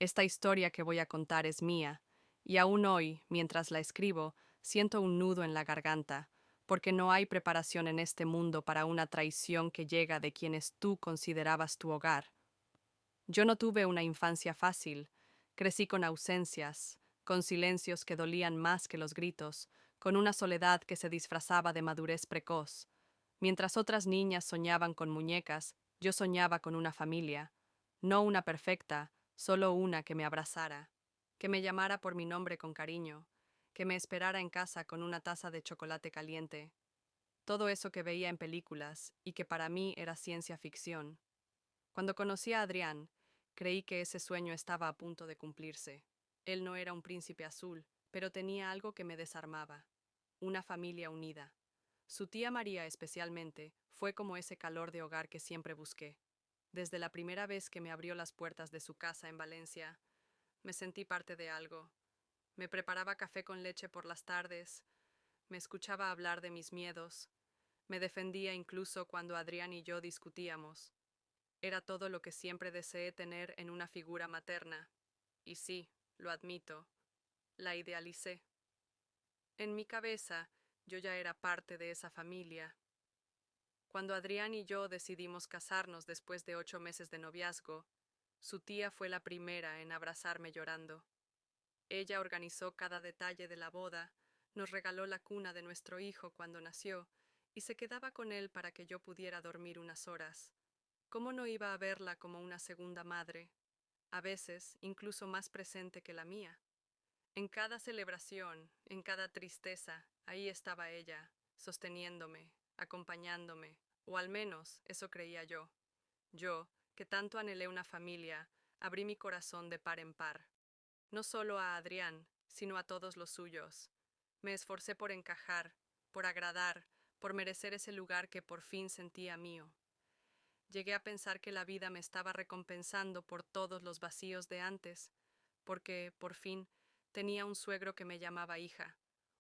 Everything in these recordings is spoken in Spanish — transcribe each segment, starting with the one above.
Esta historia que voy a contar es mía, y aún hoy, mientras la escribo, siento un nudo en la garganta, porque no hay preparación en este mundo para una traición que llega de quienes tú considerabas tu hogar. Yo no tuve una infancia fácil, crecí con ausencias, con silencios que dolían más que los gritos, con una soledad que se disfrazaba de madurez precoz. Mientras otras niñas soñaban con muñecas, yo soñaba con una familia, no una perfecta, solo una que me abrazara, que me llamara por mi nombre con cariño, que me esperara en casa con una taza de chocolate caliente. Todo eso que veía en películas y que para mí era ciencia ficción. Cuando conocí a Adrián, creí que ese sueño estaba a punto de cumplirse. Él no era un príncipe azul, pero tenía algo que me desarmaba: una familia unida. Su tía María, especialmente, fue como ese calor de hogar que siempre busqué. Desde la primera vez que me abrió las puertas de su casa en Valencia, me sentí parte de algo. Me preparaba café con leche por las tardes, me escuchaba hablar de mis miedos, me defendía incluso cuando Adrián y yo discutíamos. Era todo lo que siempre deseé tener en una figura materna. Y sí, lo admito, la idealicé. En mi cabeza, yo ya era parte de esa familia. Cuando Adrián y yo decidimos casarnos después de 8 meses de noviazgo, su tía fue la primera en abrazarme llorando. Ella organizó cada detalle de la boda, nos regaló la cuna de nuestro hijo cuando nació, y se quedaba con él para que yo pudiera dormir unas horas. ¿Cómo no iba a verla como una segunda madre? A veces incluso más presente que la mía. En cada celebración, en cada tristeza, ahí estaba ella, sosteniéndome, acompañándome, o al menos eso creía yo. Yo, que tanto anhelé una familia, abrí mi corazón de par en par, no solo a Adrián, sino a todos los suyos. Me esforcé por encajar, por agradar, por merecer ese lugar que por fin sentía mío. Llegué a pensar que la vida me estaba recompensando por todos los vacíos de antes, porque, por fin, tenía un suegro que me llamaba hija,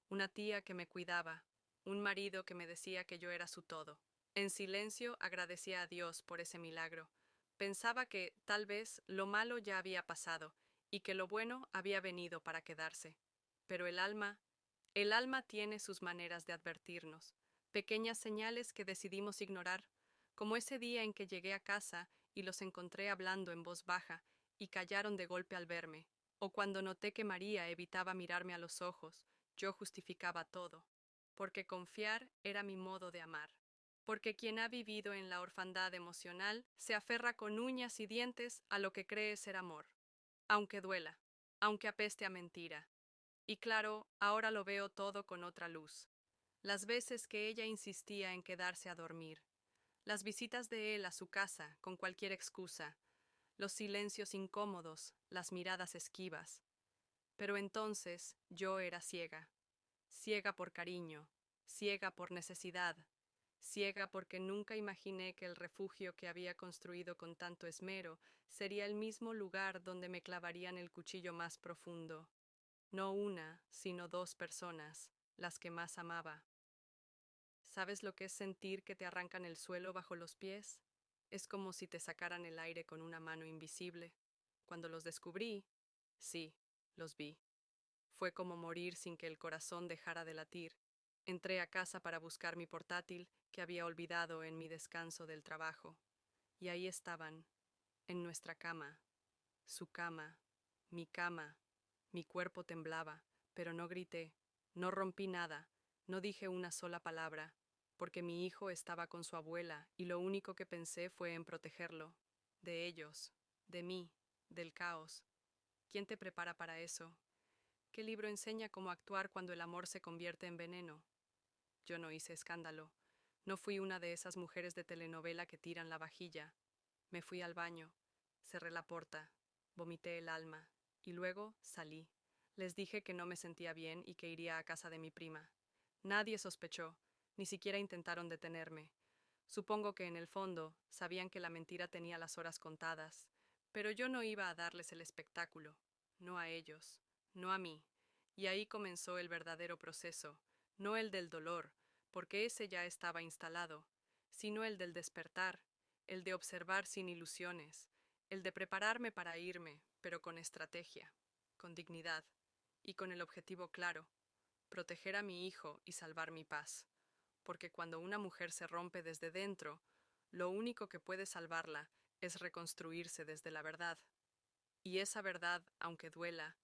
una tía que me cuidaba, un marido que me decía que yo era su todo. En silencio agradecía a Dios por ese milagro. Pensaba que, tal vez, lo malo ya había pasado y que lo bueno había venido para quedarse. Pero el alma tiene sus maneras de advertirnos, pequeñas señales que decidimos ignorar, como ese día en que llegué a casa y los encontré hablando en voz baja y callaron de golpe al verme, o cuando noté que María evitaba mirarme a los ojos. Yo justificaba todo, porque confiar era mi modo de amar, porque quien ha vivido en la orfandad emocional se aferra con uñas y dientes a lo que cree ser amor, aunque duela, aunque apeste a mentira. Y claro, ahora lo veo todo con otra luz. Las veces que ella insistía en quedarse a dormir, las visitas de él a su casa con cualquier excusa, los silencios incómodos, las miradas esquivas. Pero entonces yo era ciega, ciega por cariño, ciega por necesidad, ciega porque nunca imaginé que el refugio que había construido con tanto esmero sería el mismo lugar donde me clavarían el cuchillo más profundo. No una, sino dos personas, las que más amaba. ¿Sabes lo que es sentir que te arrancan el suelo bajo los pies? Es como si te sacaran el aire con una mano invisible. Cuando los descubrí, sí, los vi. Fue como morir sin que el corazón dejara de latir. Entré a casa para buscar mi portátil que había olvidado en mi descanso del trabajo. Y ahí estaban, en nuestra cama, su cama, mi cama. Mi cuerpo temblaba, pero no grité, no rompí nada, no dije una sola palabra, porque mi hijo estaba con su abuela y lo único que pensé fue en protegerlo, de ellos, de mí, del caos. ¿Quién te prepara para eso? ¿Qué libro enseña cómo actuar cuando el amor se convierte en veneno? Yo no hice escándalo. No fui una de esas mujeres de telenovela que tiran la vajilla. Me fui al baño, cerré la puerta, vomité el alma, y luego salí. Les dije que no me sentía bien y que iría a casa de mi prima. Nadie sospechó, ni siquiera intentaron detenerme. Supongo que en el fondo sabían que la mentira tenía las horas contadas, pero yo no iba a darles el espectáculo, no a ellos, no a mí. Y ahí comenzó el verdadero proceso, no el del dolor, porque ese ya estaba instalado, sino el del despertar, el de observar sin ilusiones, el de prepararme para irme, pero con estrategia, con dignidad y con el objetivo claro, proteger a mi hijo y salvar mi paz. Porque cuando una mujer se rompe desde dentro, lo único que puede salvarla es reconstruirse desde la verdad. Y esa verdad, aunque duela,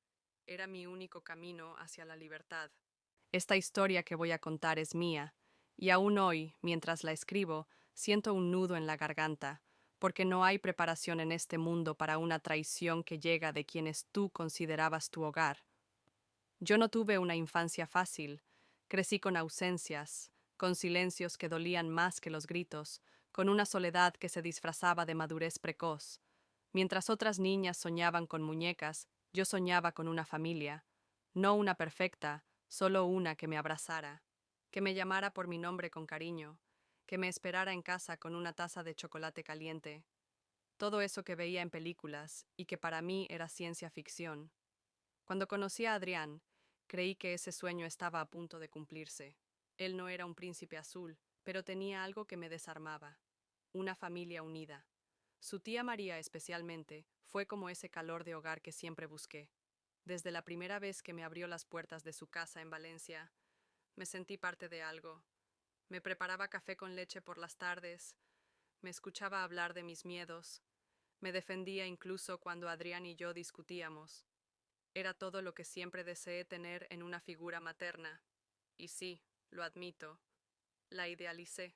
era mi único camino hacia la libertad. Esta historia que voy a contar es mía, y aún hoy, mientras la escribo, siento un nudo en la garganta, porque no hay preparación en este mundo para una traición que llega de quienes tú considerabas tu hogar. Yo no tuve una infancia fácil, crecí con ausencias, con silencios que dolían más que los gritos, con una soledad que se disfrazaba de madurez precoz. Mientras otras niñas soñaban con muñecas, yo soñaba con una familia, no una perfecta, solo una que me abrazara, que me llamara por mi nombre con cariño, que me esperara en casa con una taza de chocolate caliente. Todo eso que veía en películas y que para mí era ciencia ficción. Cuando conocí a Adrián, creí que ese sueño estaba a punto de cumplirse. Él no era un príncipe azul, pero tenía algo que me desarmaba: una familia unida. Su tía María, especialmente, fue como ese calor de hogar que siempre busqué. Desde la primera vez que me abrió las puertas de su casa en Valencia, me sentí parte de algo. Me preparaba café con leche por las tardes, me escuchaba hablar de mis miedos, me defendía incluso cuando Adrián y yo discutíamos. Era todo lo que siempre deseé tener en una figura materna. Y sí, lo admito, la idealicé.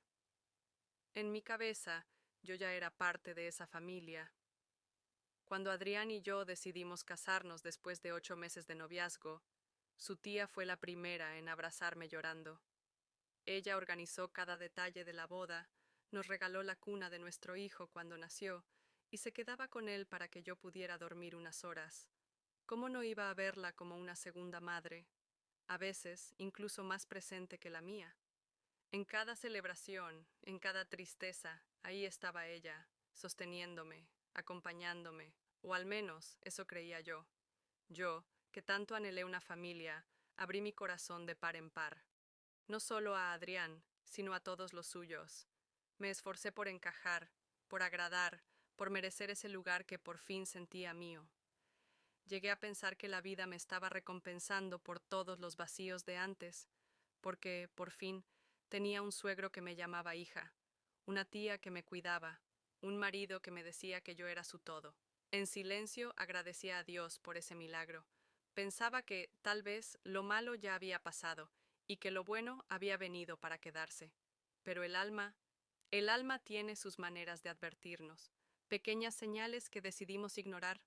En mi cabeza, yo ya era parte de esa familia. Cuando Adrián y yo decidimos casarnos después de 8 meses de noviazgo, su tía fue la primera en abrazarme llorando. Ella organizó cada detalle de la boda, nos regaló la cuna de nuestro hijo cuando nació, y se quedaba con él para que yo pudiera dormir unas horas. ¿Cómo no iba a verla como una segunda madre? A veces incluso más presente que la mía. En cada celebración, en cada tristeza, ahí estaba ella, sosteniéndome, acompañándome, o al menos eso creía yo. Yo, que tanto anhelé una familia, abrí mi corazón de par en par, no solo a Adrián, sino a todos los suyos. Me esforcé por encajar, por agradar, por merecer ese lugar que por fin sentía mío. Llegué a pensar que la vida me estaba recompensando por todos los vacíos de antes, porque, por fin, tenía un suegro que me llamaba hija, una tía que me cuidaba, un marido que me decía que yo era su todo. En silencio agradecía a Dios por ese milagro. Pensaba que, tal vez, lo malo ya había pasado, y que lo bueno había venido para quedarse. Pero el alma tiene sus maneras de advertirnos, pequeñas señales que decidimos ignorar,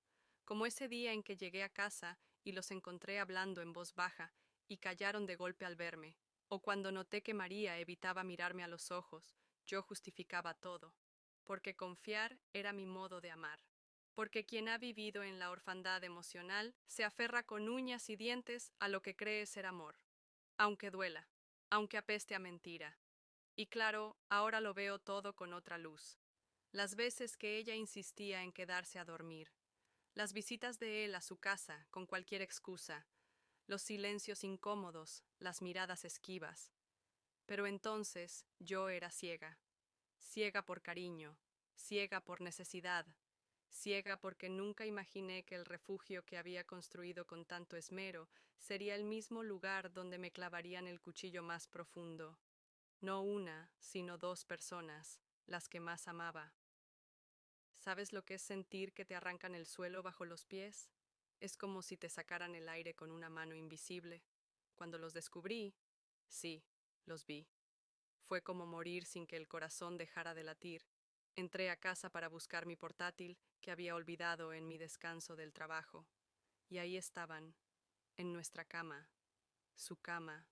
como ese día en que llegué a casa y los encontré hablando en voz baja y callaron de golpe al verme, o cuando noté que María evitaba mirarme a los ojos, yo justificaba todo, porque confiar era mi modo de amar. Porque quien ha vivido en la orfandad emocional se aferra con uñas y dientes a lo que cree ser amor, aunque duela, aunque apeste a mentira. Y claro, ahora lo veo todo con otra luz. Las veces que ella insistía en quedarse a dormir, las visitas de él a su casa con cualquier excusa, los silencios incómodos, las miradas esquivas. Pero entonces yo era ciega, ciega por cariño, ciega por necesidad, ciega porque nunca imaginé que el refugio que había construido con tanto esmero sería el mismo lugar donde me clavarían el cuchillo más profundo. No una, sino dos personas, las que más amaba. ¿Sabes lo que es sentir que te arrancan el suelo bajo los pies? Es como si te sacaran el aire con una mano invisible. Cuando los descubrí, sí, los vi. Fue como morir sin que el corazón dejara de latir. Entré a casa para buscar mi portátil que había olvidado en mi descanso del trabajo. Y ahí estaban, en nuestra cama, su cama,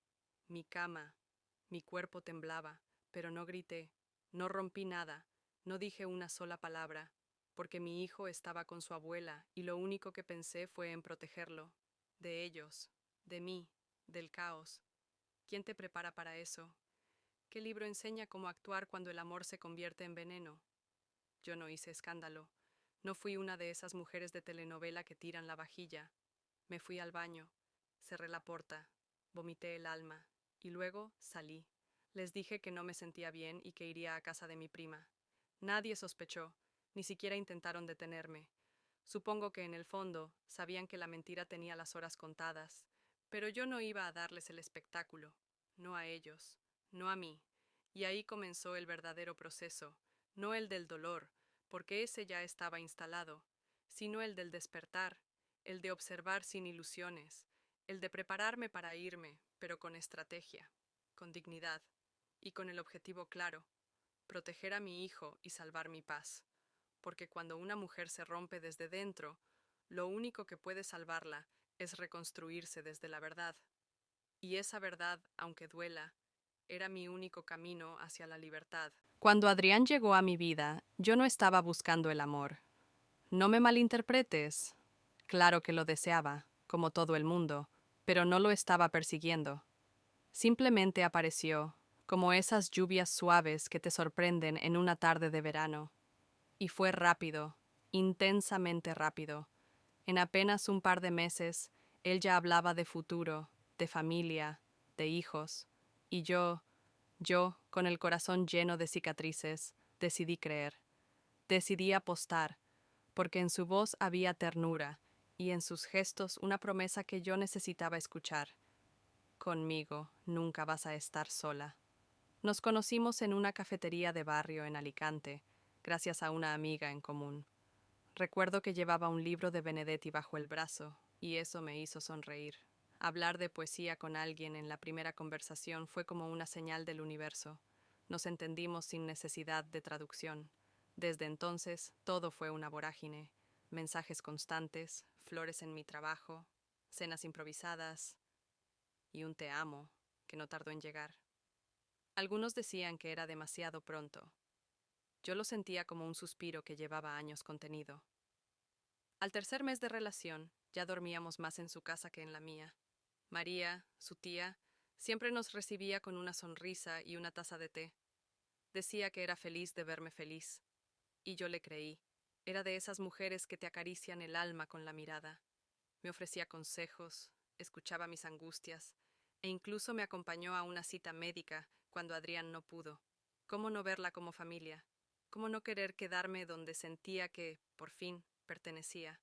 mi cama. Mi cuerpo temblaba, pero no grité, no rompí nada, no dije una sola palabra, porque mi hijo estaba con su abuela y lo único que pensé fue en protegerlo, de ellos, de mí, del caos. ¿Quién te prepara para eso? ¿Qué libro enseña cómo actuar cuando el amor se convierte en veneno? Yo no hice escándalo. No fui una de esas mujeres de telenovela que tiran la vajilla. Me fui al baño, cerré la puerta, vomité el alma, y luego salí. Les dije que no me sentía bien y que iría a casa de mi prima. Nadie sospechó. Ni siquiera intentaron detenerme. Supongo que en el fondo sabían que la mentira tenía las horas contadas, pero yo no iba a darles el espectáculo, no a ellos, no a mí. Y ahí comenzó el verdadero proceso, no el del dolor, porque ese ya estaba instalado, sino el del despertar, el de observar sin ilusiones, el de prepararme para irme, pero con estrategia, con dignidad y con el objetivo claro, proteger a mi hijo y salvar mi paz. Porque cuando una mujer se rompe desde dentro, lo único que puede salvarla es reconstruirse desde la verdad. Y esa verdad, aunque duela, era mi único camino hacia la libertad. Cuando Adrián llegó a mi vida, yo no estaba buscando el amor. No me malinterpretes. Claro que lo deseaba, como todo el mundo, pero no lo estaba persiguiendo. Simplemente apareció, como esas lluvias suaves que te sorprenden en una tarde de verano. Y fue rápido, intensamente rápido. En apenas un par de meses, él ya hablaba de futuro, de familia, de hijos. Y yo, con el corazón lleno de cicatrices, decidí creer. Decidí apostar, porque en su voz había ternura y en sus gestos una promesa que yo necesitaba escuchar. Conmigo nunca vas a estar sola. Nos conocimos en una cafetería de barrio en Alicante, gracias a una amiga en común. Recuerdo que llevaba un libro de Benedetti bajo el brazo, y eso me hizo sonreír. Hablar de poesía con alguien en la primera conversación fue como una señal del universo. Nos entendimos sin necesidad de traducción. Desde entonces, todo fue una vorágine. Mensajes constantes, flores en mi trabajo, cenas improvisadas y un te amo que no tardó en llegar. Algunos decían que era demasiado pronto. Yo lo sentía como un suspiro que llevaba años contenido. Al tercer mes de relación, ya dormíamos más en su casa que en la mía. María, su tía, siempre nos recibía con una sonrisa y una taza de té. Decía que era feliz de verme feliz. Y yo le creí. Era de esas mujeres que te acarician el alma con la mirada. Me ofrecía consejos, escuchaba mis angustias, e incluso me acompañó a una cita médica cuando Adrián no pudo. ¿Cómo no verla como familia? ¿Cómo no querer quedarme donde sentía que, por fin, pertenecía?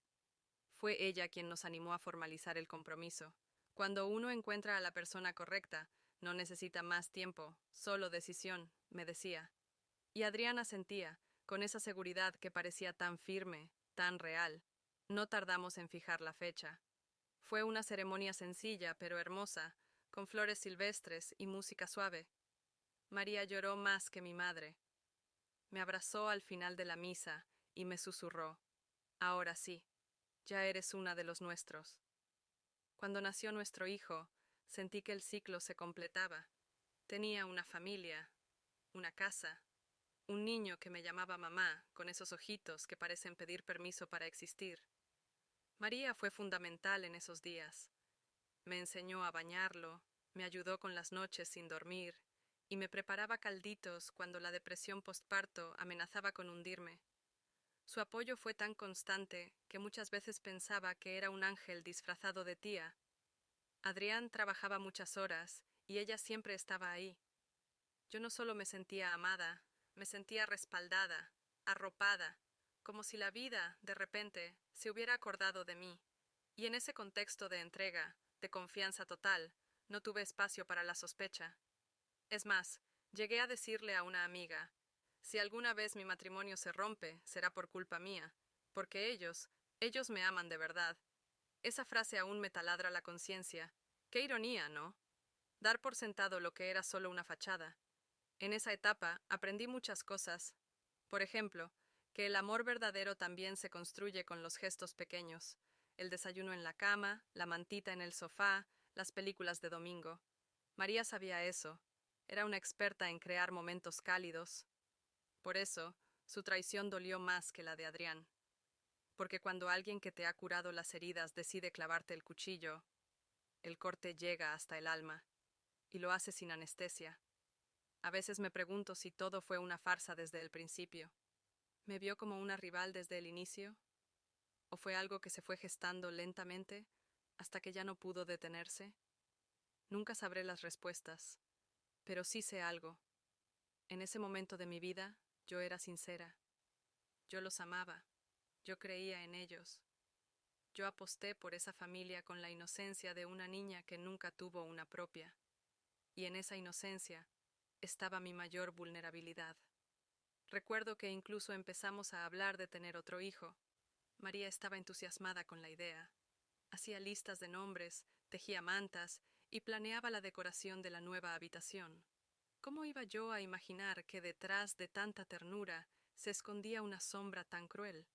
Fue ella quien nos animó a formalizar el compromiso. Cuando uno encuentra a la persona correcta, no necesita más tiempo, solo decisión, me decía. Y Adriana sentía, con esa seguridad que parecía tan firme, tan real. No tardamos en fijar la fecha. Fue una ceremonia sencilla, pero hermosa, con flores silvestres y música suave. María lloró más que mi madre. Me abrazó al final de la misa y me susurró: ahora sí, ya eres una de los nuestros. Cuando nació nuestro hijo, sentí que el ciclo se completaba. Tenía una familia, una casa, un niño que me llamaba mamá, con esos ojitos que parecen pedir permiso para existir. María fue fundamental en esos días. Me enseñó a bañarlo, me ayudó con las noches sin dormir, y me preparaba calditos cuando la depresión postparto amenazaba con hundirme. Su apoyo fue tan constante que muchas veces pensaba que era un ángel disfrazado de tía. Adrián trabajaba muchas horas, y ella siempre estaba ahí. Yo no solo me sentía amada, me sentía respaldada, arropada, como si la vida, de repente, se hubiera acordado de mí. Y en ese contexto de entrega, de confianza total, no tuve espacio para la sospecha. Es más, llegué a decirle a una amiga: si alguna vez mi matrimonio se rompe, será por culpa mía, porque ellos me aman de verdad. Esa frase aún me taladra la conciencia. Qué ironía, ¿no? Dar por sentado lo que era solo una fachada. En esa etapa aprendí muchas cosas. Por ejemplo, que el amor verdadero también se construye con los gestos pequeños: el desayuno en la cama, la mantita en el sofá, las películas de domingo. María sabía eso. Era una experta en crear momentos cálidos. Por eso, su traición dolió más que la de Adrián. Porque cuando alguien que te ha curado las heridas decide clavarte el cuchillo, el corte llega hasta el alma, y lo hace sin anestesia. A veces me pregunto si todo fue una farsa desde el principio. ¿Me vio como una rival desde el inicio? ¿O fue algo que se fue gestando lentamente hasta que ya no pudo detenerse? Nunca sabré las respuestas, pero sí sé algo. En ese momento de mi vida, yo era sincera. Yo los amaba, yo creía en ellos. Yo aposté por esa familia con la inocencia de una niña que nunca tuvo una propia. Y en esa inocencia estaba mi mayor vulnerabilidad. Recuerdo que incluso empezamos a hablar de tener otro hijo. María estaba entusiasmada con la idea. Hacía listas de nombres, tejía mantas y planeaba la decoración de la nueva habitación. ¿Cómo iba yo a imaginar que detrás de tanta ternura se escondía una sombra tan cruel?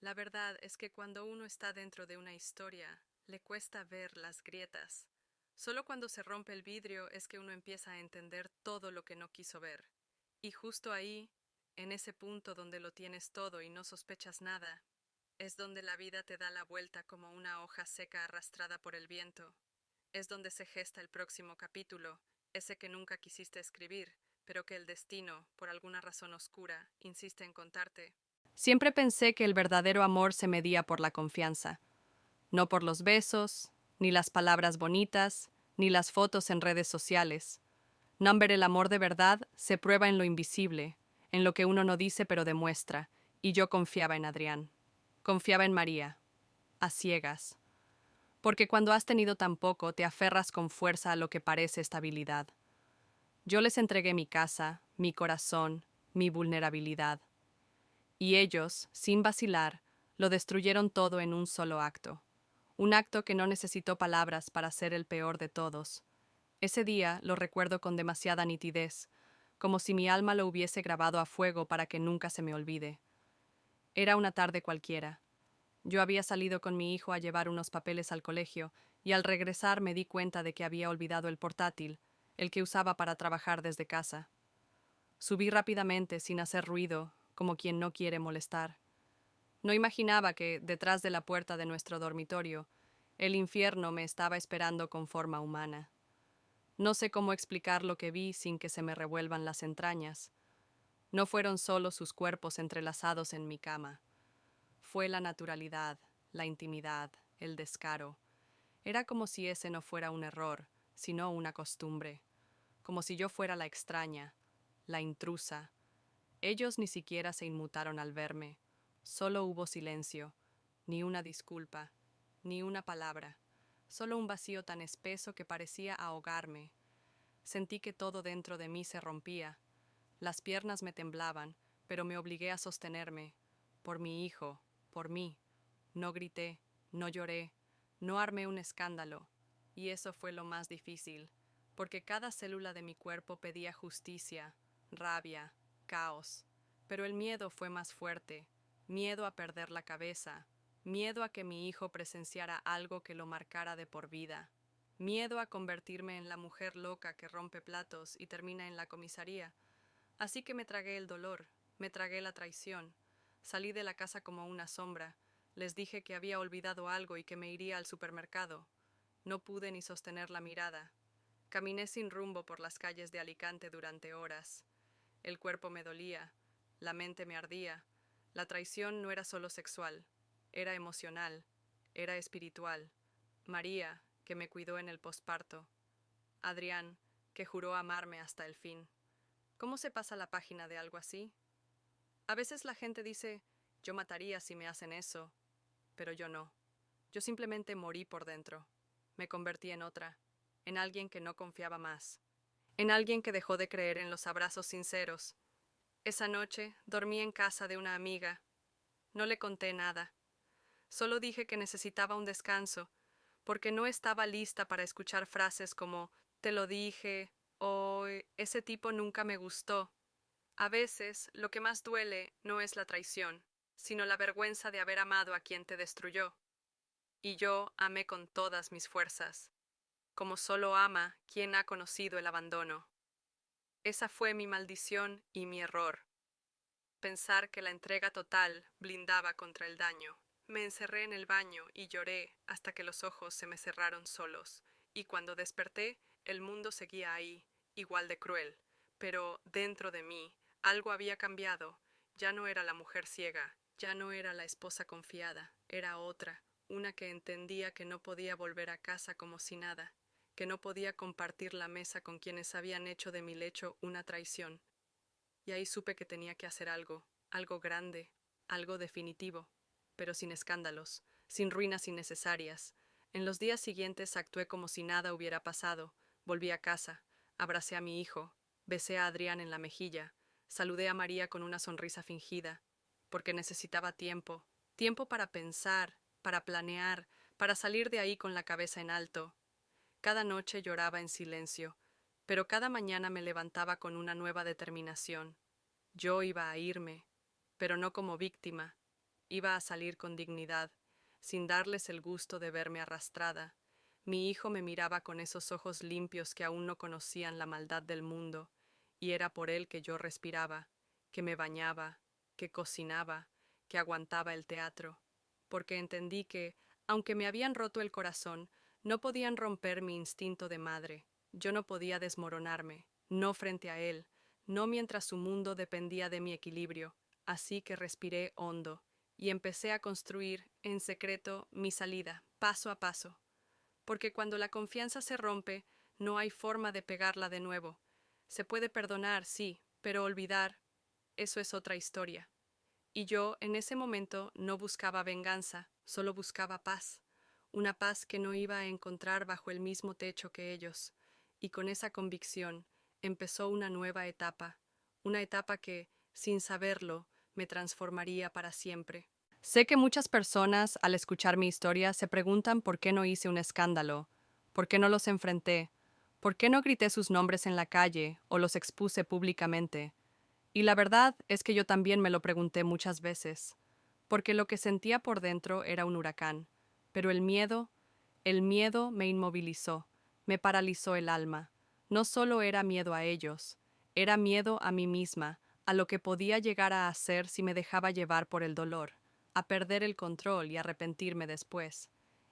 La verdad es que cuando uno está dentro de una historia, le cuesta ver las grietas. Solo cuando se rompe el vidrio es que uno empieza a entender todo lo que no quiso ver. Y justo ahí, en ese punto donde lo tienes todo y no sospechas nada, es donde la vida te da la vuelta como una hoja seca arrastrada por el viento. Es donde se gesta el próximo capítulo, ese que nunca quisiste escribir, pero que el destino, por alguna razón oscura, insiste en contarte. Siempre pensé que el verdadero amor se medía por la confianza, no por los besos, ni las palabras bonitas, ni las fotos en redes sociales. Number, el amor de verdad se prueba en lo invisible, en lo que uno no dice pero demuestra, y yo confiaba en Adrián. Confiaba en María, a ciegas. Porque cuando has tenido tan poco, te aferras con fuerza a lo que parece estabilidad. Yo les entregué mi casa, mi corazón, mi vulnerabilidad. Y ellos, sin vacilar, lo destruyeron todo en un solo acto. Un acto que no necesitó palabras para ser el peor de todos. Ese día lo recuerdo con demasiada nitidez, como si mi alma lo hubiese grabado a fuego para que nunca se me olvide. Era una tarde cualquiera. Yo había salido con mi hijo a llevar unos papeles al colegio, y al regresar me di cuenta de que había olvidado el portátil, el que usaba para trabajar desde casa. Subí rápidamente, sin hacer ruido, como quien no quiere molestar. No imaginaba que, detrás de la puerta de nuestro dormitorio, el infierno me estaba esperando con forma humana. No sé cómo explicar lo que vi sin que se me revuelvan las entrañas. No fueron solo sus cuerpos entrelazados en mi cama. Fue la naturalidad, la intimidad, el descaro. Era como si ese no fuera un error, sino una costumbre. Como si yo fuera la extraña, la intrusa. Ellos ni siquiera se inmutaron al verme. Solo hubo silencio, ni una disculpa, ni una palabra. Solo un vacío tan espeso que parecía ahogarme. Sentí que todo dentro de mí se rompía. Las piernas me temblaban, pero me obligué a sostenerme. Por mi hijo, por mí. No grité, no lloré, no armé un escándalo. Y eso fue lo más difícil, porque cada célula de mi cuerpo pedía justicia, rabia, caos. Pero el miedo fue más fuerte, miedo a perder la cabeza, miedo a que mi hijo presenciara algo que lo marcara de por vida, miedo a convertirme en la mujer loca que rompe platos y termina en la comisaría. Así que me tragué el dolor, me tragué la traición. Salí de la casa como una sombra. Les dije que había olvidado algo y que me iría al supermercado. No pude ni sostener la mirada. Caminé sin rumbo por las calles de Alicante durante horas. El cuerpo me dolía, la mente me ardía. La traición no era solo sexual, era emocional, era espiritual. María, que me cuidó en el posparto. Adrián, que juró amarme hasta el fin. ¿Cómo se pasa la página de algo así? A veces la gente dice, yo mataría si me hacen eso, pero yo no. Yo simplemente morí por dentro. Me convertí en otra, en alguien que no confiaba más, en alguien que dejó de creer en los abrazos sinceros. Esa noche dormí en casa de una amiga. No le conté nada. Solo dije que necesitaba un descanso, porque no estaba lista para escuchar frases como te lo dije o ese tipo nunca me gustó. A veces, lo que más duele no es la traición, sino la vergüenza de haber amado a quien te destruyó. Y yo amé con todas mis fuerzas, como solo ama quien ha conocido el abandono. Esa fue mi maldición y mi error. Pensar que la entrega total blindaba contra el daño. Me encerré en el baño y lloré hasta que los ojos se me cerraron solos, y cuando desperté, el mundo seguía ahí, igual de cruel. Pero dentro de mí, algo había cambiado. Ya no era la mujer ciega, ya no era la esposa confiada, era otra, una que entendía que no podía volver a casa como si nada, que no podía compartir la mesa con quienes habían hecho de mi lecho una traición. Y ahí supe que tenía que hacer algo, algo grande, algo definitivo, pero sin escándalos, sin ruinas innecesarias. En los días siguientes actué como si nada hubiera pasado. Volví a casa, abracé a mi hijo, besé a Adrián en la mejilla, saludé a María con una sonrisa fingida, porque necesitaba tiempo, tiempo para pensar, para planear, para salir de ahí con la cabeza en alto. Cada noche lloraba en silencio, pero cada mañana me levantaba con una nueva determinación. Yo iba a irme, pero no como víctima, iba a salir con dignidad, sin darles el gusto de verme arrastrada. Mi hijo me miraba con esos ojos limpios que aún no conocían la maldad del mundo, y era por él que yo respiraba, que me bañaba, que cocinaba, que aguantaba el teatro, porque entendí que, aunque me habían roto el corazón, no podían romper mi instinto de madre. Yo no podía desmoronarme, no frente a él, no mientras su mundo dependía de mi equilibrio, así que respiré hondo y empecé a construir, en secreto, mi salida, paso a paso. Porque cuando la confianza se rompe, no hay forma de pegarla de nuevo. Se puede perdonar, sí, pero olvidar, eso es otra historia. Y yo, en ese momento, no buscaba venganza, solo buscaba paz, una paz que no iba a encontrar bajo el mismo techo que ellos. Y con esa convicción empezó una etapa que, sin saberlo, me transformaría para siempre. Sé que muchas personas, al escuchar mi historia, se preguntan por qué no hice un escándalo, por qué no los enfrenté, por qué no grité sus nombres en la calle o los expuse públicamente. Y la verdad es que yo también me lo pregunté muchas veces, porque lo que sentía por dentro era un huracán, pero el miedo me inmovilizó, me paralizó el alma. No solo era miedo a ellos, era miedo a mí misma, a lo que podía llegar a hacer si me dejaba llevar por el dolor, a perder el control y arrepentirme después.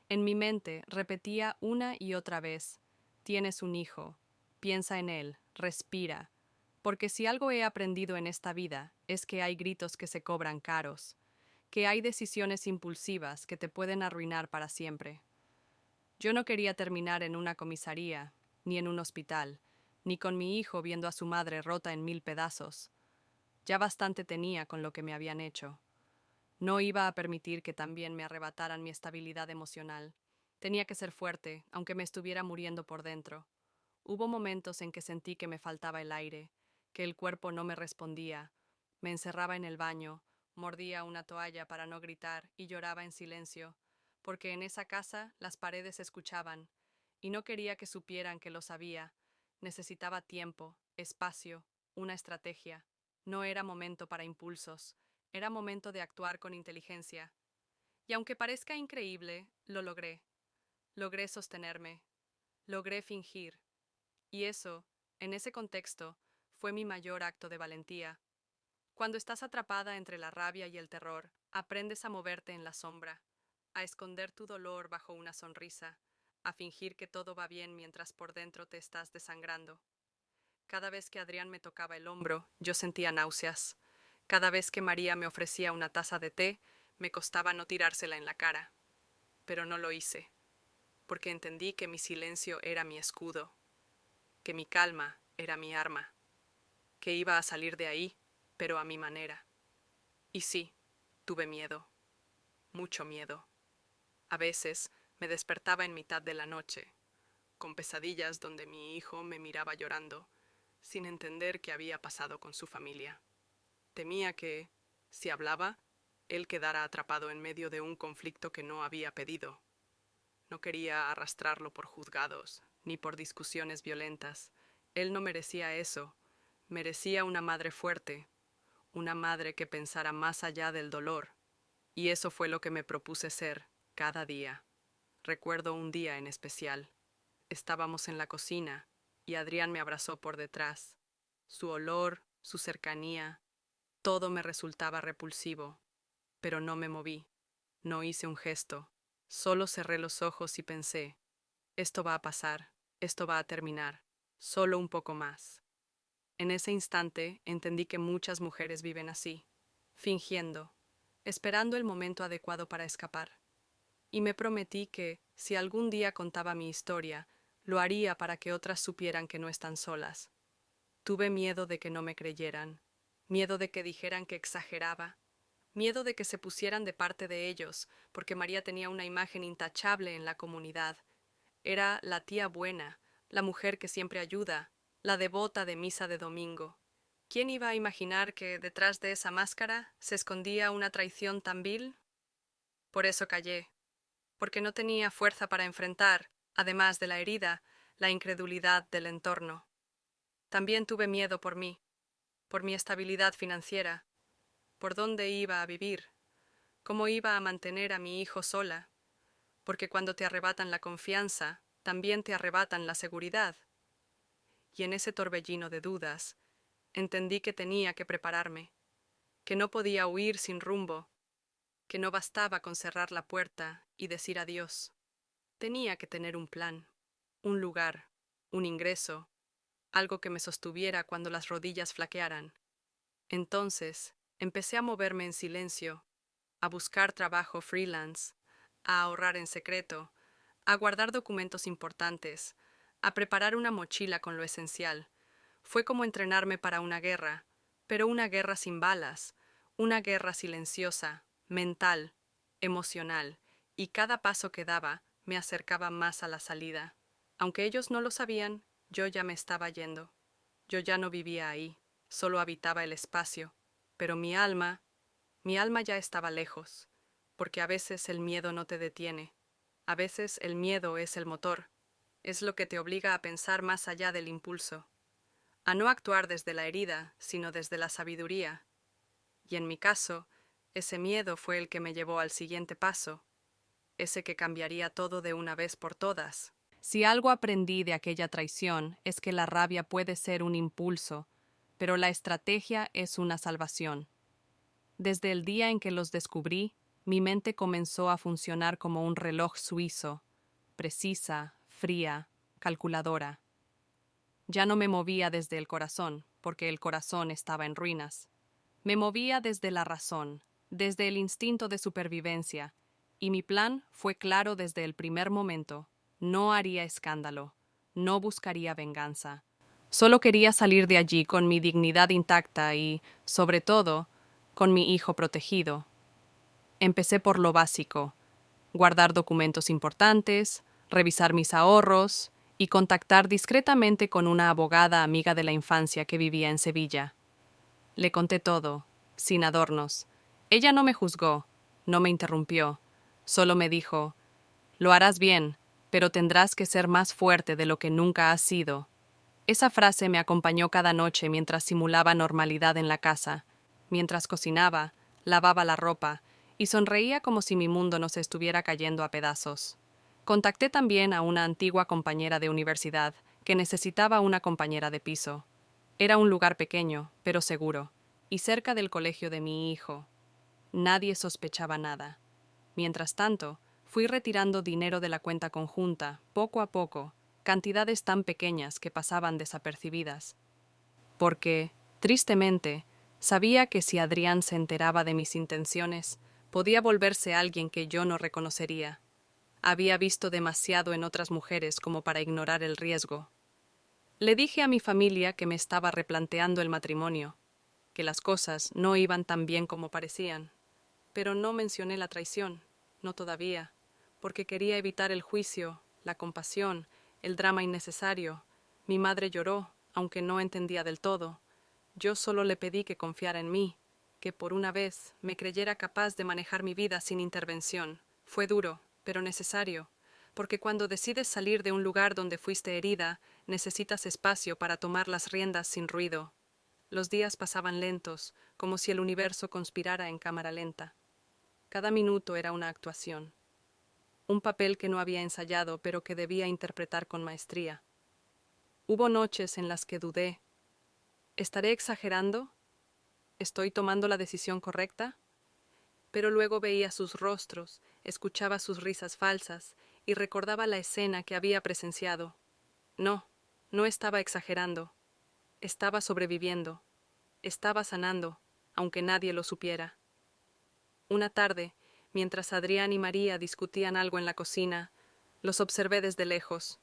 En mi mente repetía una y otra vez: tienes un hijo, piensa en él, respira. Porque si algo he aprendido en esta vida es que hay gritos que se cobran caros, que hay decisiones impulsivas que te pueden arruinar para siempre. Yo no quería terminar en una comisaría, ni en un hospital, ni con mi hijo viendo a su madre rota en 1000 pedazos. Ya bastante tenía con lo que me habían hecho. No iba a permitir que también me arrebataran mi estabilidad emocional. Tenía que ser fuerte, aunque me estuviera muriendo por dentro. Hubo momentos en que sentí que me faltaba el aire, que el cuerpo no me respondía. Me encerraba en el baño, mordía una toalla para no gritar y lloraba en silencio, porque en esa casa las paredes escuchaban, y no quería que supieran que lo sabía. Necesitaba tiempo, espacio, una estrategia. No era momento para impulsos, era momento de actuar con inteligencia. Y aunque parezca increíble, lo logré. Logré sostenerme, logré fingir. Y eso, en ese contexto, fue mi mayor acto de valentía. Cuando estás atrapada entre la rabia y el terror, aprendes a moverte en la sombra, a esconder tu dolor bajo una sonrisa, a fingir que todo va bien mientras por dentro te estás desangrando. Cada vez que Adrián me tocaba el hombro, yo sentía náuseas. Cada vez que María me ofrecía una taza de té, me costaba no tirársela en la cara. Pero no lo hice, porque entendí que mi silencio era mi escudo, que mi calma era mi arma, que iba a salir de ahí, pero a mi manera. Y sí, tuve miedo, mucho miedo. A veces me despertaba en mitad de la noche, con pesadillas donde mi hijo me miraba llorando, sin entender qué había pasado con su familia. Temía que, si hablaba, él quedara atrapado en medio de un conflicto que no había pedido. No quería arrastrarlo por juzgados, ni por discusiones violentas. Él no merecía eso. Merecía una madre fuerte, una madre que pensara más allá del dolor. Y eso fue lo que me propuse ser, cada día. Recuerdo un día en especial. Estábamos en la cocina, y Adrián me abrazó por detrás. Su olor, su cercanía, todo me resultaba repulsivo, pero no me moví, no hice un gesto, solo cerré los ojos y pensé: esto va a pasar, esto va a terminar, solo un poco más. En ese instante entendí que muchas mujeres viven así, fingiendo, esperando el momento adecuado para escapar. Y me prometí que, si algún día contaba mi historia, lo haría para que otras supieran que no están solas. Tuve miedo de que no me creyeran, miedo de que dijeran que exageraba, miedo de que se pusieran de parte de ellos, porque María tenía una imagen intachable en la comunidad. Era la tía buena, la mujer que siempre ayuda, la devota de misa de domingo. ¿Quién iba a imaginar que detrás de esa máscara se escondía una traición tan vil? Por eso callé, porque no tenía fuerza para enfrentar, además de la herida, la incredulidad del entorno. También tuve miedo por mi estabilidad financiera, por dónde iba a vivir, cómo iba a mantener a mi hijo sola, porque cuando te arrebatan la confianza, también te arrebatan la seguridad. Y en ese torbellino de dudas, entendí que tenía que prepararme, que no podía huir sin rumbo, que no bastaba con cerrar la puerta y decir adiós. Tenía que tener un plan, un lugar, un ingreso, algo que me sostuviera cuando las rodillas flaquearan. Entonces, empecé a moverme en silencio, a buscar trabajo freelance, a ahorrar en secreto, a guardar documentos importantes, a preparar una mochila con lo esencial. Fue como entrenarme para una guerra, pero una guerra sin balas, una guerra silenciosa, mental, emocional, y cada paso que daba me acercaba más a la salida. Aunque ellos no lo sabían, yo ya me estaba yendo. Yo ya no vivía ahí, solo habitaba el espacio, pero mi alma ya estaba lejos, porque a veces el miedo no te detiene, a veces el miedo es el motor, es lo que te obliga a pensar más allá del impulso, a no actuar desde la herida, sino desde la sabiduría. Y en mi caso, ese miedo fue el que me llevó al siguiente paso, ese que cambiaría todo de una vez por todas. Si algo aprendí de aquella traición es que la rabia puede ser un impulso, pero la estrategia es una salvación. Desde el día en que los descubrí, mi mente comenzó a funcionar como un reloj suizo, precisa, fría, calculadora. Ya no me movía desde el corazón, porque el corazón estaba en ruinas. Me movía desde la razón, desde el instinto de supervivencia, y mi plan fue claro desde el primer momento. No haría escándalo, no buscaría venganza. Solo quería salir de allí con mi dignidad intacta y, sobre todo, con mi hijo protegido. Empecé por lo básico: guardar documentos importantes, revisar mis ahorros y contactar discretamente con una abogada amiga de la infancia que vivía en Sevilla. Le conté todo, sin adornos. Ella no me juzgó, no me interrumpió, solo me dijo: «Lo harás bien, pero tendrás que ser más fuerte de lo que nunca has sido». Esa frase me acompañó cada noche mientras simulaba normalidad en la casa, mientras cocinaba, lavaba la ropa y sonreía como si mi mundo no se estuviera cayendo a pedazos. Contacté también a una antigua compañera de universidad que necesitaba una compañera de piso. Era un lugar pequeño, pero seguro, y cerca del colegio de mi hijo. Nadie sospechaba nada. Mientras tanto, fui retirando dinero de la cuenta conjunta, poco a poco, cantidades tan pequeñas que pasaban desapercibidas. Porque, tristemente, sabía que si Adrián se enteraba de mis intenciones, podía volverse alguien que yo no reconocería. Había visto demasiado en otras mujeres como para ignorar el riesgo. Le dije a mi familia que me estaba replanteando el matrimonio, que las cosas no iban tan bien como parecían, pero no mencioné la traición, no todavía, porque quería evitar el juicio, la compasión, el drama innecesario. Mi madre lloró, aunque no entendía del todo. Yo solo le pedí que confiara en mí, que por una vez me creyera capaz de manejar mi vida sin intervención. Fue duro, pero necesario, porque cuando decides salir de un lugar donde fuiste herida, necesitas espacio para tomar las riendas sin ruido. Los días pasaban lentos, como si el universo conspirara en cámara lenta. Cada minuto era una actuación, un papel que no había ensayado, pero que debía interpretar con maestría. Hubo noches en las que dudé. ¿Estaré exagerando? ¿Estoy tomando la decisión correcta? Pero luego veía sus rostros, escuchaba sus risas falsas y recordaba la escena que había presenciado. No, no estaba exagerando. Estaba sobreviviendo. Estaba sanando, aunque nadie lo supiera. Una tarde, mientras Adrián y María discutían algo en la cocina, los observé desde lejos,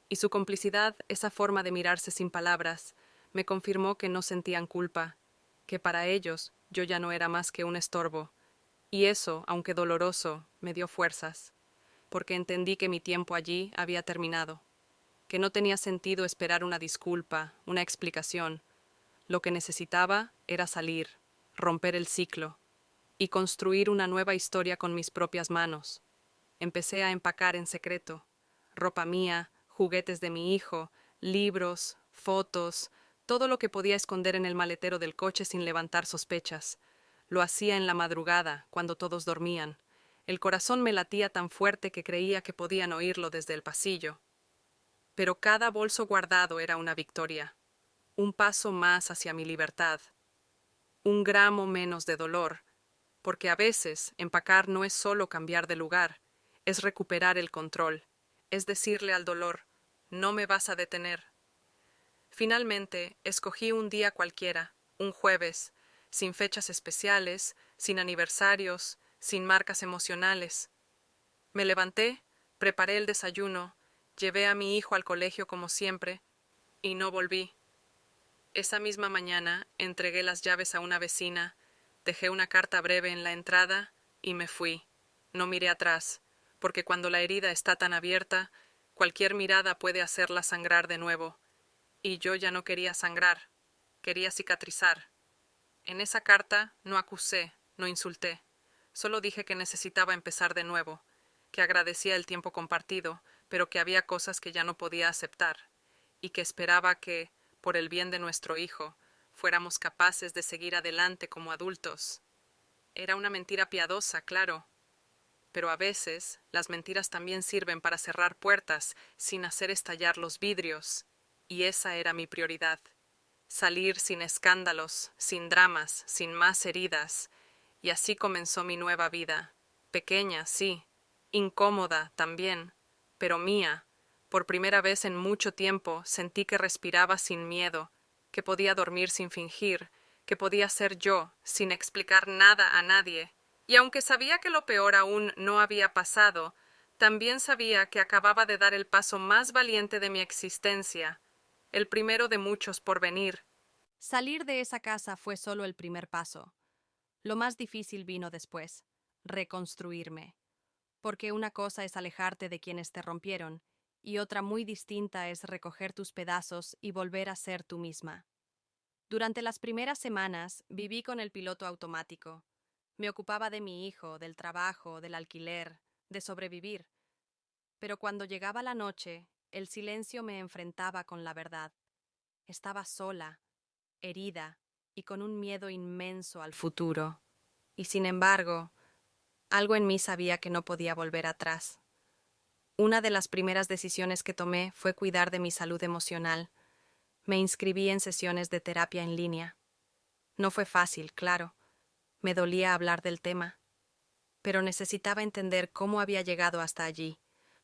y su complicidad, esa forma de mirarse sin palabras, me confirmó que no sentían culpa, que para ellos yo ya no era más que un estorbo, Y eso, aunque doloroso, me dio fuerzas, porque entendí que mi tiempo allí había terminado, que no tenía sentido esperar una disculpa, una explicación. Lo que necesitaba era salir, romper el ciclo y construir una nueva historia con mis propias manos. Empecé a empacar en secreto, ropa mía, juguetes de mi hijo, libros, fotos, todo lo que podía esconder en el maletero del coche sin levantar sospechas. Lo hacía en la madrugada, cuando todos dormían. El corazón me latía tan fuerte que creía que podían oírlo desde el pasillo. Pero cada bolso guardado era una victoria, un paso más hacia mi libertad, un gramo menos de dolor, porque a veces empacar no es solo cambiar de lugar, es recuperar el control, es decirle al dolor, no me vas a detener. Finalmente, escogí un día cualquiera, un jueves, sin fechas especiales, sin aniversarios, sin marcas emocionales. Me levanté, preparé el desayuno, llevé a mi hijo al colegio como siempre, y no volví. Esa misma mañana entregué las llaves a una vecina, dejé una carta breve en la entrada y me fui. No miré atrás, porque cuando la herida está tan abierta, cualquier mirada puede hacerla sangrar de nuevo. Y yo ya no quería sangrar, quería cicatrizar. En esa carta no acusé, no insulté, solo dije que necesitaba empezar de nuevo, que agradecía el tiempo compartido, pero que había cosas que ya no podía aceptar, y que esperaba que, por el bien de nuestro hijo, fuéramos capaces de seguir adelante como adultos. Era una mentira piadosa, claro, pero a veces las mentiras también sirven para cerrar puertas sin hacer estallar los vidrios, y esa era mi prioridad. Salir sin escándalos, sin dramas, sin más heridas, y así comenzó mi nueva vida. Pequeña, sí, incómoda también, pero mía. Por primera vez en mucho tiempo sentí que respiraba sin miedo, que podía dormir sin fingir, que podía ser yo, sin explicar nada a nadie. Y aunque sabía que lo peor aún no había pasado, también sabía que acababa de dar el paso más valiente de mi existencia, el primero de muchos por venir. Salir de esa casa fue solo el primer paso. Lo más difícil vino después, reconstruirme. Porque una cosa es alejarte de quienes te rompieron, y otra muy distinta es recoger tus pedazos y volver a ser tú misma. Durante las primeras semanas viví con el piloto automático. Me ocupaba de mi hijo, del trabajo, del alquiler, de sobrevivir. Pero cuando llegaba la noche, el silencio me enfrentaba con la verdad. Estaba sola, herida y con un miedo inmenso al futuro. Y sin embargo, algo en mí sabía que no podía volver atrás. Una de las primeras decisiones que tomé fue cuidar de mi salud emocional. Me inscribí en sesiones de terapia en línea. No fue fácil, claro. Me dolía hablar del tema, pero necesitaba entender cómo había llegado hasta allí,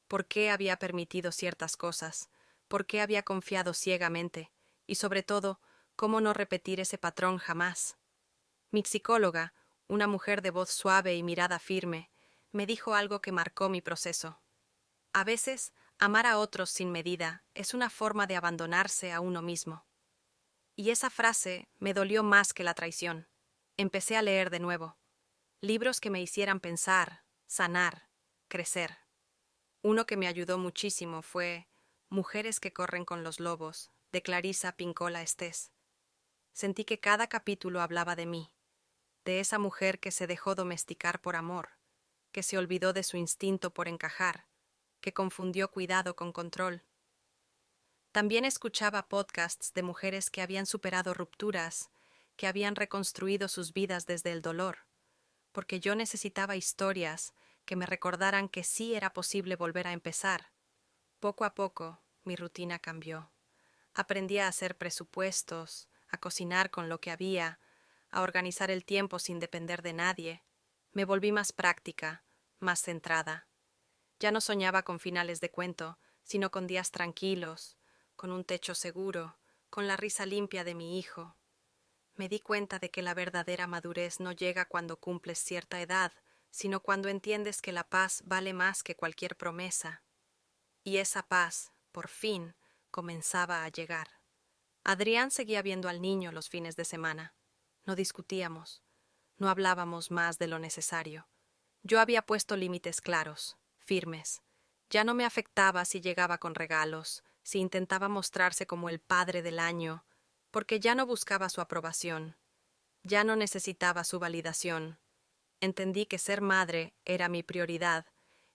por qué había permitido ciertas cosas, por qué había confiado ciegamente, y sobre todo, cómo no repetir ese patrón jamás. Mi psicóloga, una mujer de voz suave y mirada firme, me dijo algo que marcó mi proceso. A veces, amar a otros sin medida es una forma de abandonarse a uno mismo. Y esa frase me dolió más que la traición. Empecé a leer de nuevo. Libros que me hicieran pensar, sanar, crecer. Uno que me ayudó muchísimo fue Mujeres que corren con los lobos, de Clarissa Pinkola Estés. Sentí que cada capítulo hablaba de mí, de esa mujer que se dejó domesticar por amor, que se olvidó de su instinto por encajar, que confundió cuidado con control. También escuchaba podcasts de mujeres que habían superado rupturas, que habían reconstruido sus vidas desde el dolor, porque yo necesitaba historias que me recordaran que sí era posible volver a empezar. Poco a poco, mi rutina cambió. Aprendí a hacer presupuestos, a cocinar con lo que había, a organizar el tiempo sin depender de nadie. Me volví más práctica, más centrada. Ya no soñaba con finales de cuento, sino con días tranquilos, con un techo seguro, con la risa limpia de mi hijo. Me di cuenta de que la verdadera madurez no llega cuando cumples cierta edad, sino cuando entiendes que la paz vale más que cualquier promesa. Y esa paz, por fin, comenzaba a llegar. Adrián seguía viendo al niño los fines de semana. No discutíamos. No hablábamos más de lo necesario. Yo había puesto límites claros, firmes. Ya no me afectaba si llegaba con regalos, si intentaba mostrarse como el padre del año, porque ya no buscaba su aprobación, ya no necesitaba su validación. Entendí que ser madre era mi prioridad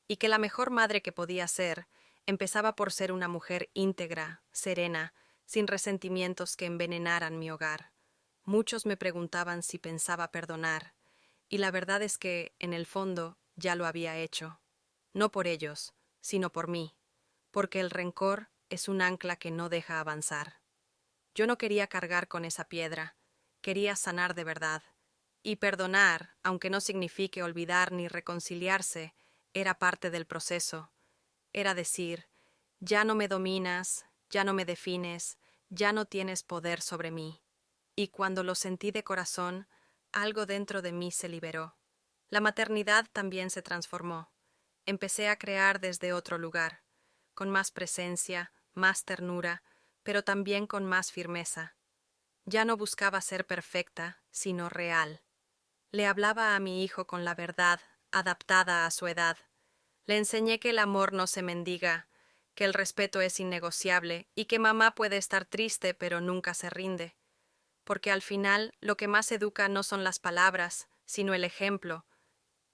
y que la mejor madre que podía ser empezaba por ser una mujer íntegra, serena, sin resentimientos que envenenaran mi hogar. Muchos me preguntaban si pensaba perdonar, y la verdad es que, en el fondo, ya lo había hecho. No por ellos, sino por mí, porque el rencor es un ancla que no deja avanzar. Yo no quería cargar con esa piedra, quería sanar de verdad. Y perdonar, aunque no signifique olvidar ni reconciliarse, era parte del proceso. Era decir, ya no me dominas, ya no me defines, ya no tienes poder sobre mí. Y cuando lo sentí de corazón, algo dentro de mí se liberó. La maternidad también se transformó. Empecé a crear desde otro lugar, con más presencia, más ternura, pero también con más firmeza. Ya no buscaba ser perfecta, sino real. Le hablaba a mi hijo con la verdad, adaptada a su edad. Le enseñé que el amor no se mendiga, que el respeto es innegociable y que mamá puede estar triste pero nunca se rinde. Porque al final lo que más educa no son las palabras, sino el ejemplo.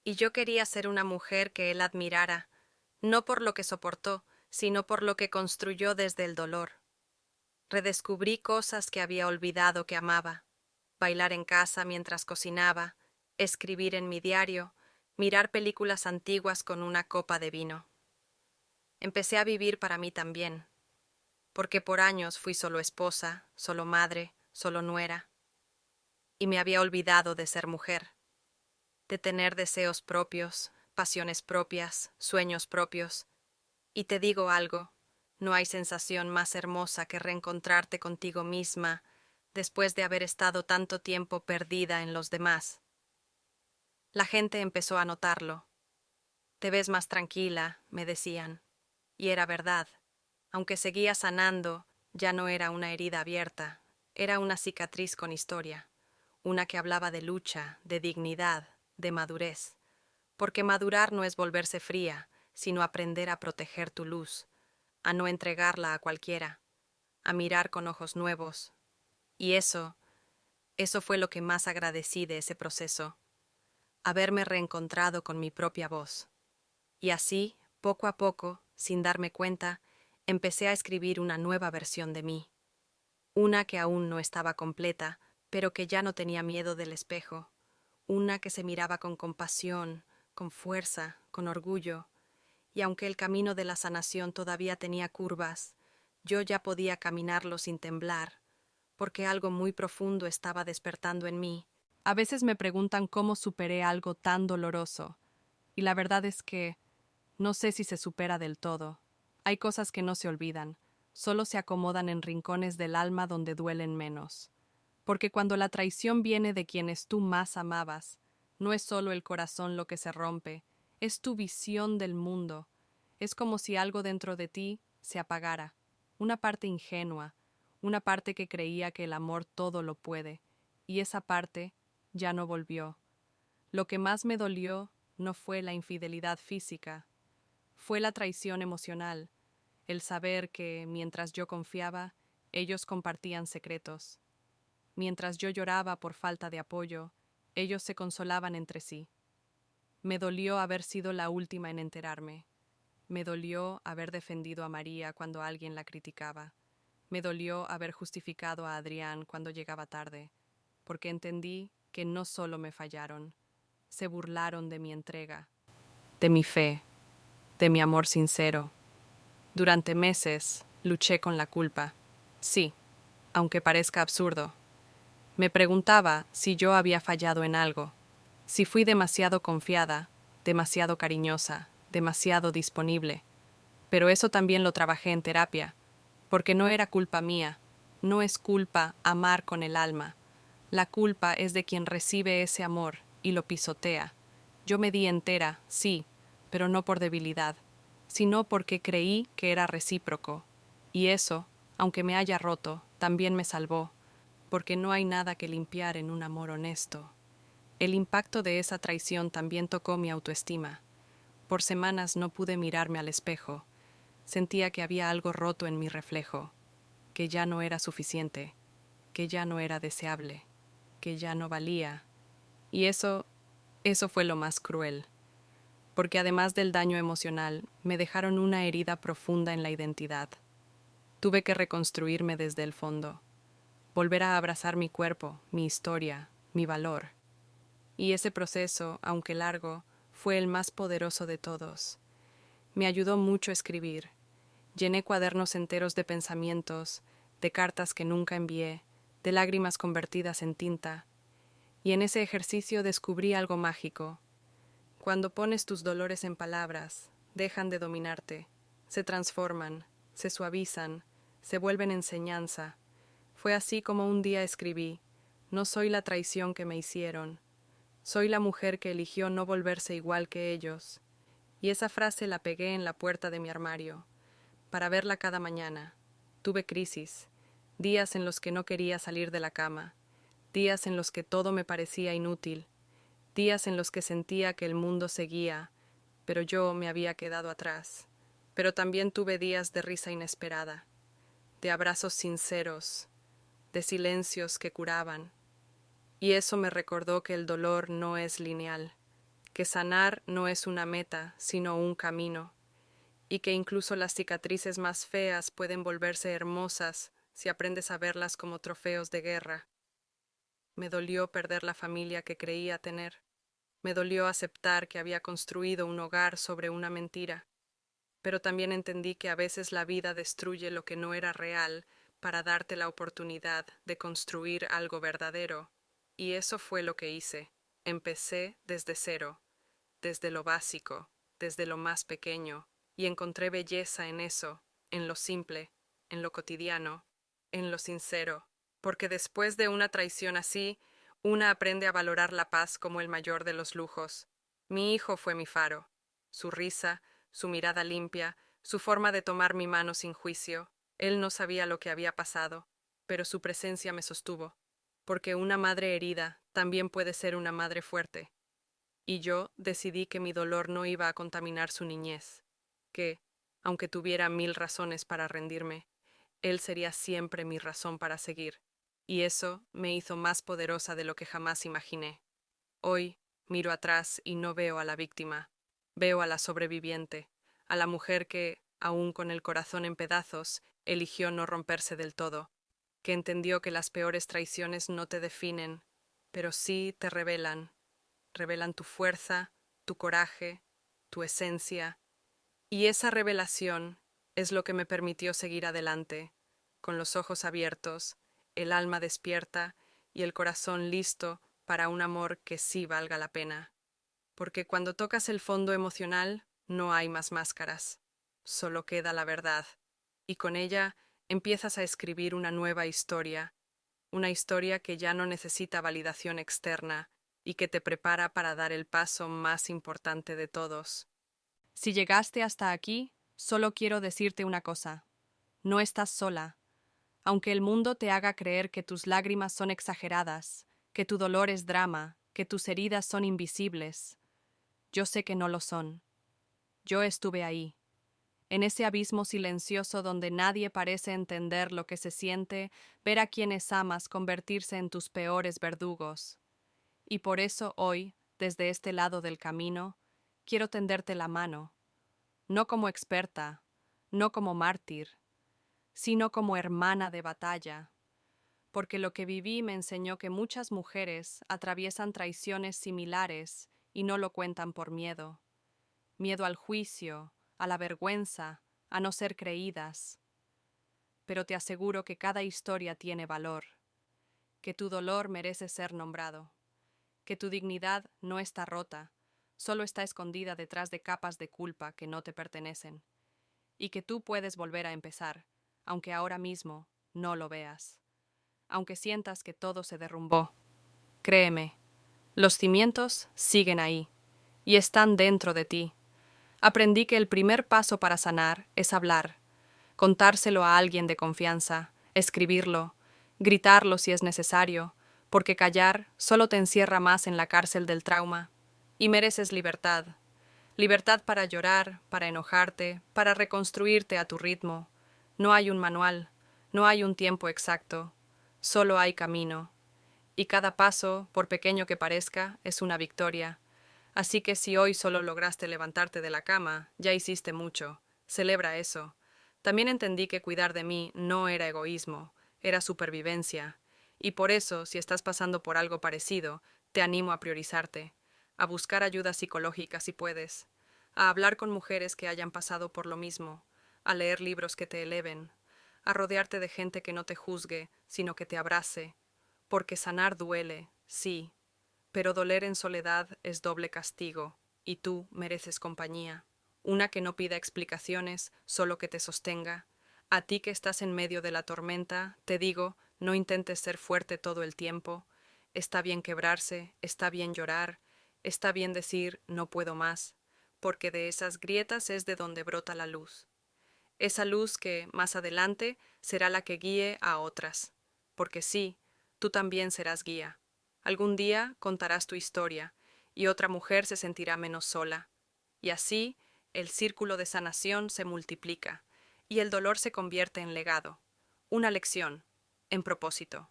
Y yo quería ser una mujer que él admirara, no por lo que soportó, sino por lo que construyó desde el dolor. Redescubrí cosas que había olvidado que amaba: bailar en casa mientras cocinaba, escribir en mi diario, mirar películas antiguas con una copa de vino. Empecé a vivir para mí también, porque por años fui solo esposa, solo madre, solo nuera, y me había olvidado de ser mujer, de tener deseos propios, pasiones propias, sueños propios. Y te digo algo, no hay sensación más hermosa que reencontrarte contigo misma después de haber estado tanto tiempo perdida en los demás. La gente empezó a notarlo. Te ves más tranquila, me decían. Y era verdad. Aunque seguía sanando, ya no era una herida abierta, era una cicatriz con historia, una que hablaba de lucha, de dignidad, de madurez. Porque madurar no es volverse fría, sino aprender a proteger tu luz, a no entregarla a cualquiera, a mirar con ojos nuevos. Y eso fue lo que más agradecí de ese proceso, haberme reencontrado con mi propia voz. Y así, poco a poco, sin darme cuenta, empecé a escribir una nueva versión de mí, una que aún no estaba completa, pero que ya no tenía miedo del espejo, una que se miraba con compasión, con fuerza, con orgullo, y aunque el camino de la sanación todavía tenía curvas, yo ya podía caminarlo sin temblar, porque algo muy profundo estaba despertando en mí. A veces me preguntan cómo superé algo tan doloroso, y la verdad es que no sé si se supera del todo. Hay cosas que no se olvidan, solo se acomodan en rincones del alma donde duelen menos. Porque cuando la traición viene de quienes tú más amabas, no es solo el corazón lo que se rompe, es tu visión del mundo. Es como si algo dentro de ti se apagara, una parte ingenua, una parte que creía que el amor todo lo puede, y esa parte ya no volvió. Lo que más me dolió no fue la infidelidad física, fue la traición emocional, el saber que, mientras yo confiaba, ellos compartían secretos. Mientras yo lloraba por falta de apoyo, ellos se consolaban entre sí. Me dolió haber sido la última en enterarme. Me dolió haber defendido a María cuando alguien la criticaba. Me dolió haber justificado a Adrián cuando llegaba tarde, porque entendí que no solo me fallaron, se burlaron de mi entrega, de mi fe, de mi amor sincero. Durante meses luché con la culpa. Sí, aunque parezca absurdo. Me preguntaba si yo había fallado en algo, si fui demasiado confiada, demasiado cariñosa, demasiado disponible. Pero eso también lo trabajé en terapia, porque no era culpa mía, no es culpa amar con el alma. La culpa es de quien recibe ese amor y lo pisotea. Yo me di entera, sí, pero no por debilidad, sino porque creí que era recíproco. Y eso, aunque me haya roto, también me salvó, porque no hay nada que limpiar en un amor honesto. El impacto de esa traición también tocó mi autoestima. Por semanas no pude mirarme al espejo. Sentía que había algo roto en mi reflejo, que ya no era suficiente, que ya no era deseable, que ya no valía. Y eso fue lo más cruel, porque además del daño emocional, me dejaron una herida profunda en la identidad. Tuve que reconstruirme desde el fondo, volver a abrazar mi cuerpo, mi historia, mi valor. Y ese proceso, aunque largo, fue el más poderoso de todos. Me ayudó mucho a escribir. Llené cuadernos enteros de pensamientos, de cartas que nunca envié, de lágrimas convertidas en tinta. Y en ese ejercicio descubrí algo mágico. Cuando pones tus dolores en palabras, dejan de dominarte, se transforman, se suavizan, se vuelven enseñanza. Fue así como un día escribí: no soy la traición que me hicieron, soy la mujer que eligió no volverse igual que ellos. Y esa frase la pegué en la puerta de mi armario, para verla cada mañana. Tuve crisis, días en los que no quería salir de la cama, días en los que todo me parecía inútil, días en los que sentía que el mundo seguía, pero yo me había quedado atrás. Pero también tuve días de risa inesperada, de abrazos sinceros, de silencios que curaban. Y eso me recordó que el dolor no es lineal, que sanar no es una meta, sino un camino, y que incluso las cicatrices más feas pueden volverse hermosas si aprendes a verlas como trofeos de guerra. Me dolió perder la familia que creía tener. Me dolió aceptar que había construido un hogar sobre una mentira. Pero también entendí que a veces la vida destruye lo que no era real para darte la oportunidad de construir algo verdadero. Y eso fue lo que hice. Empecé desde cero, desde lo básico, desde lo más pequeño, y encontré belleza en eso, en lo simple, en lo cotidiano, en lo sincero, porque después de una traición así, una aprende a valorar la paz como el mayor de los lujos. Mi hijo fue mi faro, su risa, su mirada limpia, su forma de tomar mi mano sin juicio. Él no sabía lo que había pasado, pero su presencia me sostuvo, porque una madre herida también puede ser una madre fuerte. Y yo decidí que mi dolor no iba a contaminar su niñez, que, aunque tuviera 1000 razones para rendirme, él sería siempre mi razón para seguir, y eso me hizo más poderosa de lo que jamás imaginé. Hoy miro atrás y no veo a la víctima, veo a la sobreviviente, a la mujer que, aun con el corazón en pedazos, eligió no romperse del todo, que entendió que las peores traiciones no te definen, pero sí te revelan tu fuerza, tu coraje, tu esencia, y esa revelación es lo que me permitió seguir adelante, con los ojos abiertos, el alma despierta y el corazón listo para un amor que sí valga la pena. Porque cuando tocas el fondo emocional, no hay más máscaras, solo queda la verdad, y con ella empiezas a escribir una historia que ya no necesita validación externa y que te prepara para dar el paso más importante de todos. Si llegaste hasta aquí, solo quiero decirte una cosa: no estás sola. Aunque el mundo te haga creer que tus lágrimas son exageradas, que tu dolor es drama, que tus heridas son invisibles, yo sé que no lo son. Yo estuve ahí, en ese abismo silencioso donde nadie parece entender lo que se siente ver a quienes amas convertirse en tus peores verdugos. Y por eso hoy, desde este lado del camino, quiero tenderte la mano, no como experta, no como mártir, sino como hermana de batalla, porque lo que viví me enseñó que muchas mujeres atraviesan traiciones similares y no lo cuentan por miedo. Miedo al juicio, a la vergüenza, a no ser creídas. Pero te aseguro que cada historia tiene valor, que tu dolor merece ser nombrado, que tu dignidad no está rota, solo está escondida detrás de capas de culpa que no te pertenecen, y que tú puedes volver a empezar, aunque ahora mismo no lo veas, aunque sientas que todo se derrumbó. Créeme, los cimientos siguen ahí, y están dentro de ti. Aprendí que el primer paso para sanar es hablar, contárselo a alguien de confianza, escribirlo, gritarlo si es necesario, porque callar solo te encierra más en la cárcel del trauma, y mereces libertad. Libertad para llorar, para enojarte, para reconstruirte a tu ritmo. No hay un manual, no hay un tiempo exacto, solo hay camino. Y cada paso, por pequeño que parezca, es una victoria. Así que si hoy solo lograste levantarte de la cama, ya hiciste mucho. Celebra eso. También entendí que cuidar de mí no era egoísmo, era supervivencia. Y por eso, si estás pasando por algo parecido, te animo a priorizarte, a buscar ayuda psicológica si puedes, a hablar con mujeres que hayan pasado por lo mismo, a leer libros que te eleven, a rodearte de gente que no te juzgue, sino que te abrace, porque sanar duele, sí, pero doler en soledad es doble castigo, y tú mereces compañía. Una que no pida explicaciones, solo que te sostenga. A ti que estás en medio de la tormenta, te digo, no intentes ser fuerte todo el tiempo. Está bien quebrarse, está bien llorar, está bien decir no puedo más, porque de esas grietas es de donde brota la luz. Esa luz que, más adelante, será la que guíe a otras. Porque sí, tú también serás guía. Algún día contarás tu historia, y otra mujer se sentirá menos sola. Y así, el círculo de sanación se multiplica, y el dolor se convierte en legado, una lección, en propósito.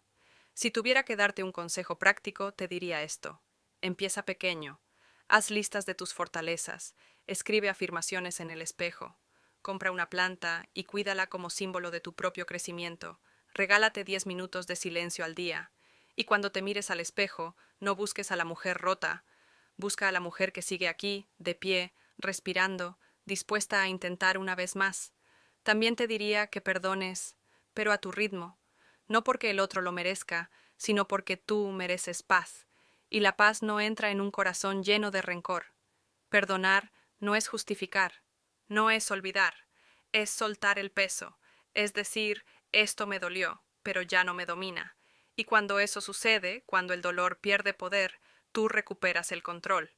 Si tuviera que darte un consejo práctico, te diría esto. Empieza pequeño. Haz listas de tus fortalezas. Escribe afirmaciones en el espejo. Compra una planta y cuídala como símbolo de tu propio crecimiento. Regálate 10 minutos de silencio al día. Y cuando te mires al espejo, no busques a la mujer rota. Busca a la mujer que sigue aquí, de pie, respirando, dispuesta a intentar una vez más. También te diría que perdones, pero a tu ritmo, no porque el otro lo merezca, sino porque tú mereces paz, y la paz no entra en un corazón lleno de rencor. Perdonar no es justificar, no es olvidar, es soltar el peso, es decir, esto me dolió, pero ya no me domina. Y cuando eso sucede, cuando el dolor pierde poder, tú recuperas el control.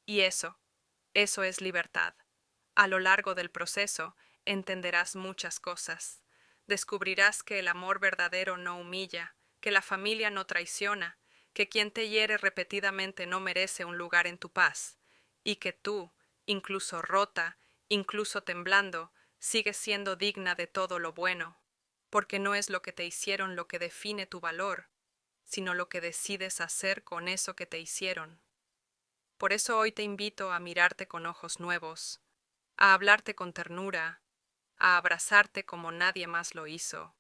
Y eso es libertad. A lo largo del proceso, entenderás muchas cosas. Descubrirás que el amor verdadero no humilla, que la familia no traiciona, que quien te hiere repetidamente no merece un lugar en tu paz, y que tú, incluso rota, incluso temblando, sigues siendo digna de todo lo bueno, porque no es lo que te hicieron lo que define tu valor, sino lo que decides hacer con eso que te hicieron. Por eso hoy te invito a mirarte con ojos nuevos, a hablarte con ternura, a abrazarte como nadie más lo hizo.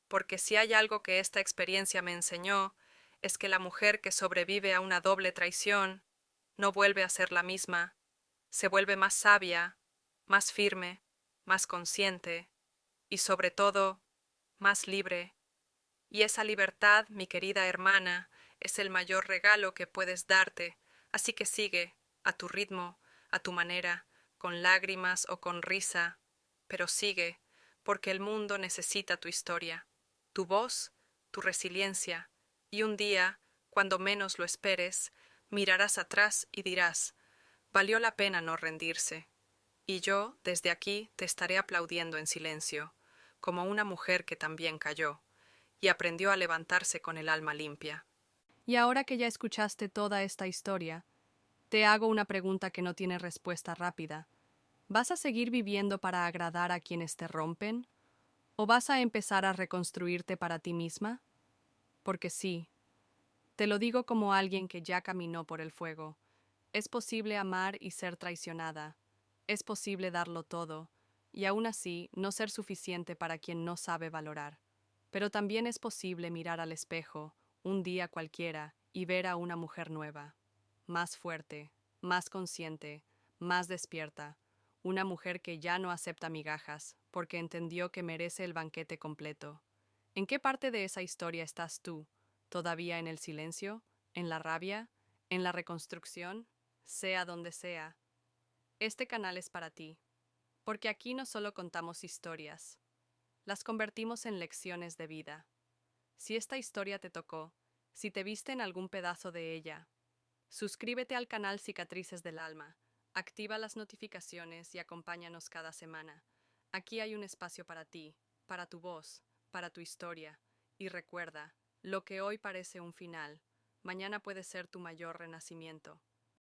Porque si hay algo que esta experiencia me enseñó, es que la mujer que sobrevive a una doble traición no vuelve a ser la misma, se vuelve más sabia, más firme, más consciente y sobre todo, más libre. Y esa libertad, mi querida hermana, es el mayor regalo que puedes darte, así que sigue, a tu ritmo, a tu manera, con lágrimas o con risa, pero sigue, porque el mundo necesita tu historia, tu voz, tu resiliencia, y un día, cuando menos lo esperes, mirarás atrás y dirás, valió la pena no rendirse. Y yo, desde aquí, te estaré aplaudiendo en silencio, como una mujer que también cayó y aprendió a levantarse con el alma limpia. Y ahora que ya escuchaste toda esta historia, te hago una pregunta que no tiene respuesta rápida. ¿Vas a seguir viviendo para agradar a quienes te rompen? ¿O vas a empezar a reconstruirte para ti misma? Porque sí, te lo digo como alguien que ya caminó por el fuego. Es posible amar y ser traicionada. Es posible darlo todo, y aún así no ser suficiente para quien no sabe valorar. Pero también es posible mirar al espejo, un día cualquiera, y ver a una mujer nueva, más fuerte, más consciente, más despierta, una mujer que ya no acepta migajas, porque entendió que merece el banquete completo. ¿En qué parte de esa historia estás tú? ¿Todavía en el silencio? ¿En la rabia? ¿En la reconstrucción? Sea donde sea. Este canal es para ti, porque aquí no solo contamos historias, las convertimos en lecciones de vida. Si esta historia te tocó, si te viste en algún pedazo de ella, suscríbete al canal Cicatrices del Alma, activa las notificaciones y acompáñanos cada semana. Aquí hay un espacio para ti, para tu voz, para tu historia. Y recuerda, Lo que hoy parece un final, mañana puede ser tu mayor renacimiento.